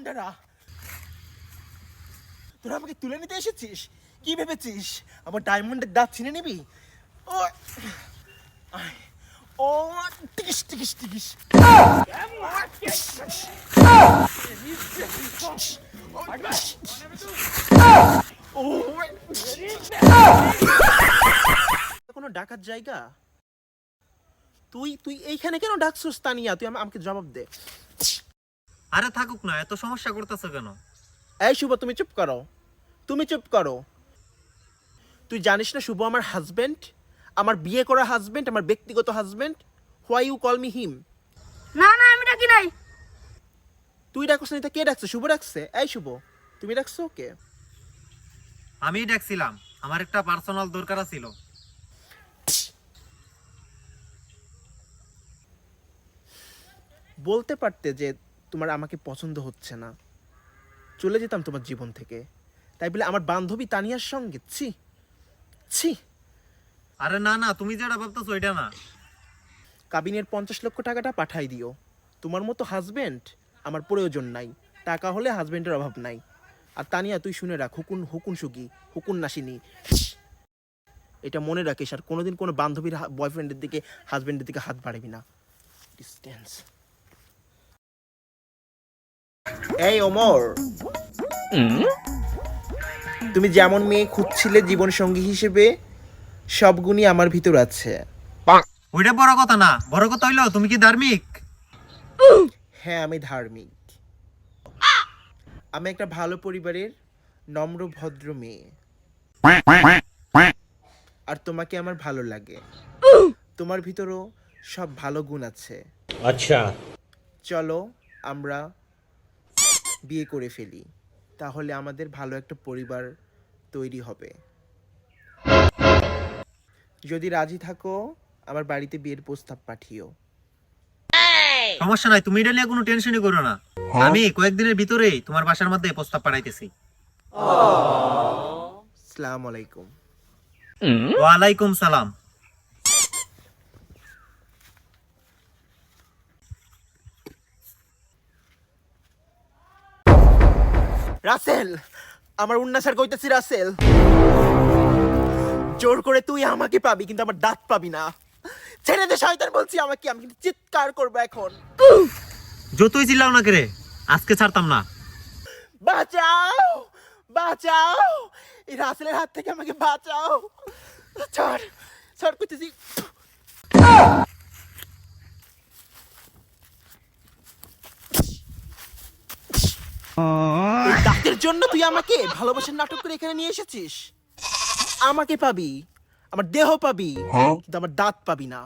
গুন্ডারা, তোরা আমাকে তুলে নিতে এসেছিস? কি ভেবেছিস আমার ডায়মন্ডের দাঁত ছিনে নিবি? ও আয়, ও টিকিস টিকিস টিকিস। ও কোনো ডাকার জায়গা? তুই তুই এইখানে কেন ডাকছিস তানিয়া? তুই আমাকে জবাব দে। আরে থাকুক না, এত সমস্যা করতেছ কেন? এই শুভ, তুমি চুপ করো, তুমি চুপ করো। তুই জানিস না শুভ আমার হাজবেন্ড, আমার বিয়ে করা হাজবেন্ড, আমার ব্যক্তিগত husband. Why you call me him? না না, আমি ডাকি নাই। তুই ডাকছ না, এটা কে ডাকছে? শুভ ডাকছে। এই শুভ, তুমি ডাকছো ওকে? আমিই ডাকছিলাম, আমার একটা পার্সোনাল দরকার ছিল। বলতে পারতে যে তোমার আমাকে পছন্দ হচ্ছে না, চলে যেতাম তোমার জীবন থেকে। তাই বলে আমার বান্ধবী তানিয়ার সঙ্গে? ছি ছি। আরে না না, তুমি যেটা ভাবতেছো ওইটা না। কাবিনের 50 লক্ষ টাকাটা পাঠাই দিও। তোমার মতো হাজবেন্ড আমার প্রয়োজন নাই। টাকা হলে হাজবেন্ডের অভাব নাই। আর তানিয়া, তুই শুনে রাখ, হুকুন হুকুন সুগি, হুকুন নাসিনী। এটা মনে রাখিস, আর কোনোদিন কোনো বান্ধবীর বয়ফ্রেন্ডের দিকে, হাজবেন্ডের দিকে হাত বাড়াবি না। ডিস্টেন্স। এই ওমর, তুমি যেমন মেয়ে খুঁজছিলে জীবন সঙ্গী হিসেবে, সব গুণই আমার ভিতর আছে। ওইটা বড় কথা না, বড় কথা হইলো তুমি কি ধার্মিক? হ্যাঁ, আমি ধার্মিক। আমি একটা ভালো পরিবারের নম্র ভদ্র মেয়ে। আর তোমাকে আমার ভালো লাগে। তোমার ভিতরও সব ভালো গুণ আছে। আচ্ছা, চলো আমরা বিয়ে করে ফেলি, তাহলে আমাদের ভালো একটা পরিবার তৈরি হবে। যদি রাজি থাকো, আমার বাড়িতে বিয়ের প্রস্তাব পাঠিও। সমস্যা নাই, তুমি এটা নিয়ে কোনো টেনশনই করো না। আমি কয়েকদিনের ভিতরেই তোমার বাসার মধ্যে প্রস্তাব পাঠাইতেছি। আসসালামু আলাইকুম। ওয়ালাইকুম সালাম। রাসেল, আমার উন্নাসার কইতাছি রাসেল, জোর করে তুই আমাকে পাবি, কিন্তু আমার দাঁত পাবি না। ছেড়ে দে শয়তান বলছি আমাকে, আমি কিন্তু চিৎকার করবো এখন। যতই চিল্লাও না কেরে, আজকে ছাড়তাম না। বাঁচাও, বাঁচাও, এই রাসেলের হাত থেকে আমাকে বাঁচাও। ছাড়, ছাড় কইতেছি। এই দাঁতের জন্য তুই আমাকে ভালোবাসার নাটক করে এখানে নিয়ে এসেছিস? আমাকে পাবি, আমার দেহ পাবি, কিন্তু আমার দাঁত পাবি না।